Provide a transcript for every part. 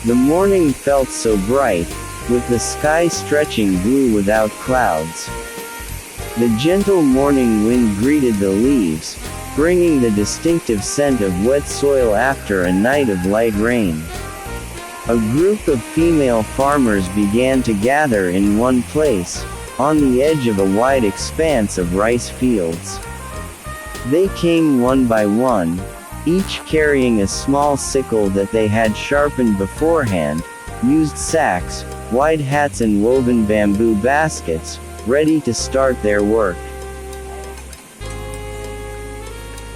The morning felt so bright, with the sky stretching blue without clouds. The gentle morning wind greeted the leaves, bringing the distinctive scent of wet soil after a night of light rain. A group of female farmers began to gather in one place, on the edge of a wide expanse of rice fields. They came one by one, each carrying a small sickle that they had sharpened beforehand, used sacks, wide hats and woven bamboo baskets, ready to start their work.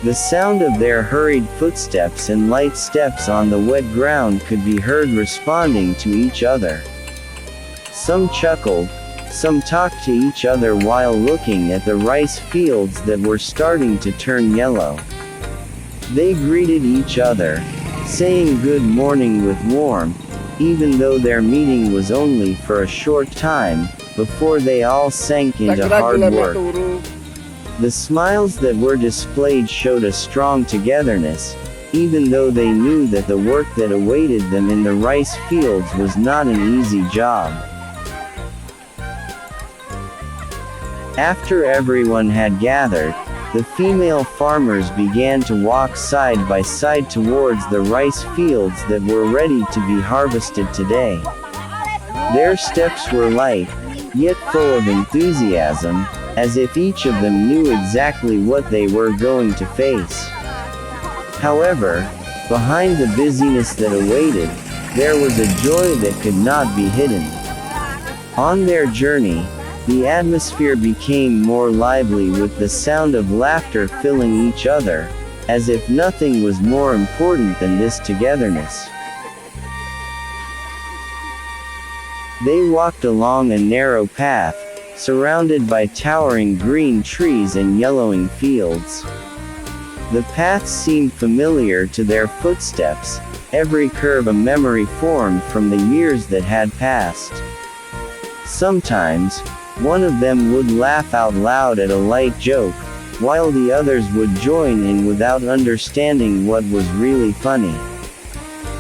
The sound of their hurried footsteps and light steps on the wet ground could be heard responding to each other. Some chuckled, some talked to each other while looking at the rice fields that were starting to turn yellow. They greeted each other, saying good morning with warmth, even though their meeting was only for a short time, before they all sank into hard work. The smiles that were displayed showed a strong togetherness, even though they knew that the work that awaited them in the rice fields was not an easy job. After everyone had gathered, the female farmers began to walk side by side towards the rice fields that were ready to be harvested today. Their steps were light, yet full of enthusiasm, as if each of them knew exactly what they were going to face. However, behind the busyness that awaited, there was a joy that could not be hidden. On their journey, the atmosphere became more lively with the sound of laughter filling each other, as if nothing was more important than this togetherness. They walked along a narrow path, surrounded by towering green trees and yellowing fields. The path seemed familiar to their footsteps, every curve a memory formed from the years that had passed. Sometimes, one of them would laugh out loud at a light joke, while the others would join in without understanding what was really funny.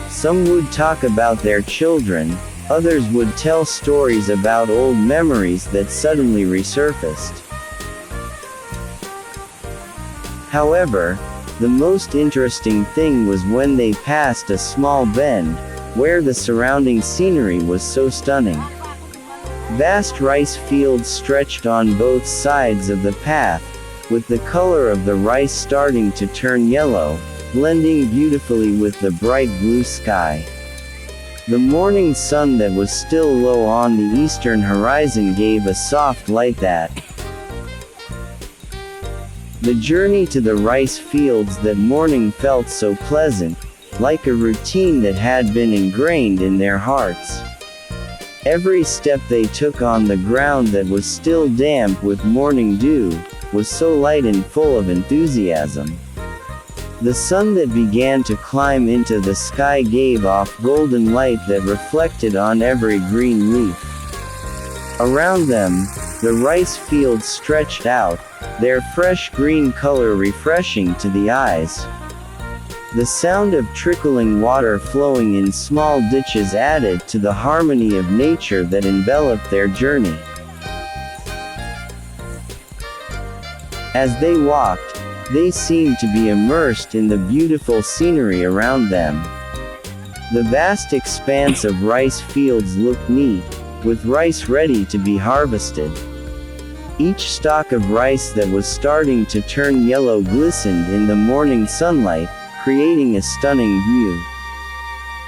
Some would talk about their children, others would tell stories about old memories that suddenly resurfaced. However, the most interesting thing was when they passed a small bend, where the surrounding scenery was so stunning. Vast rice fields stretched on both sides of the path, with the color of the rice starting to turn yellow, blending beautifully with the bright blue sky. The morning sun that was still low on the eastern horizon gave a soft light that. The journey to the rice fields that morning felt so pleasant, like a routine that had been ingrained in their hearts. Every step they took on the ground that was still damp with morning dew, was so light and full of enthusiasm. The sun that began to climb into the sky gave off golden light that reflected on every green leaf. Around them, the rice fields stretched out, their fresh green color refreshing to the eyes. The sound of trickling water flowing in small ditches added to the harmony of nature that enveloped their journey. As they walked, they seemed to be immersed in the beautiful scenery around them. The vast expanse of rice fields looked neat, with rice ready to be harvested. Each stalk of rice that was starting to turn yellow glistened in the morning sunlight, creating a stunning view.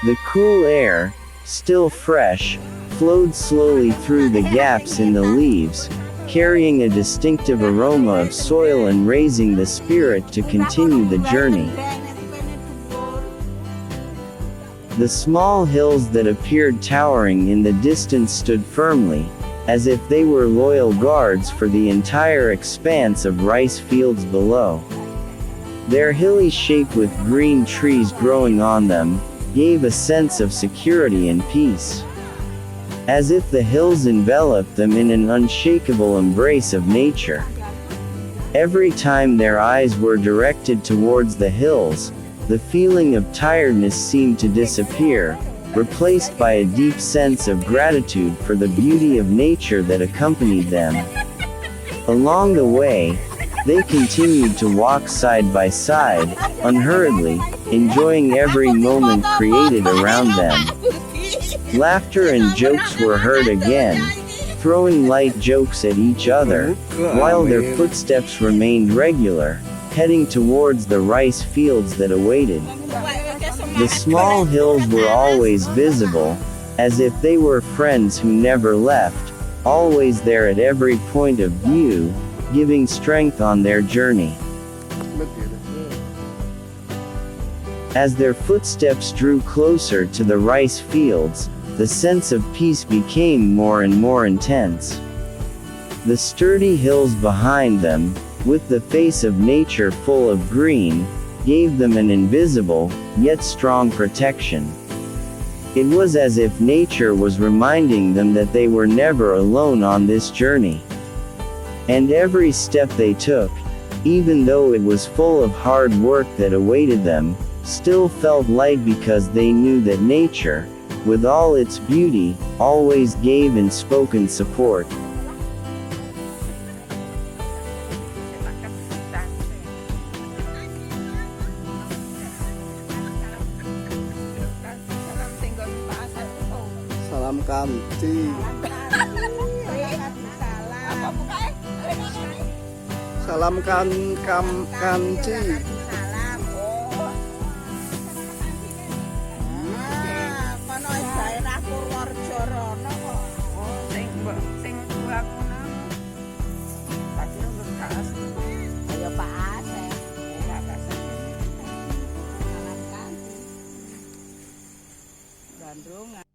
The cool air, still fresh, flowed slowly through the gaps in the leaves, carrying a distinctive aroma of soil and raising the spirit to continue the journey. The small hills that appeared towering in the distance stood firmly, as if they were loyal guards for the entire expanse of rice fields below. Their hilly shape with green trees growing on them, gave a sense of security and peace. As if the hills enveloped them in an unshakable embrace of nature. Every time their eyes were directed towards the hills, the feeling of tiredness seemed to disappear, replaced by a deep sense of gratitude for the beauty of nature that accompanied them. Along the way, they continued to walk side by side, unhurriedly, enjoying every moment created around them. Laughter and jokes were heard again, throwing light jokes at each other, while their footsteps remained regular, heading towards the rice fields that awaited. The small hills were always visible, as if they were friends who never left, always there at every point of view, giving strength on their journey. As their footsteps drew closer to the rice fields, the sense of peace became more and more intense. The sturdy hills behind them, with the face of nature full of green, gave them an invisible, yet strong protection. It was as if nature was reminding them that they were never alone on this journey. And every step they took, even though it was full of hard work that awaited them, still felt light because they knew that nature, with all its beauty, always gave unspoken support. Salam kanci. Salam kanci. Kono daerah Purworejo rono kok. Sing bangunan. Tak kira bekas. Ayo Pak Asep. Pak Asep. Salam kanci. Bandung.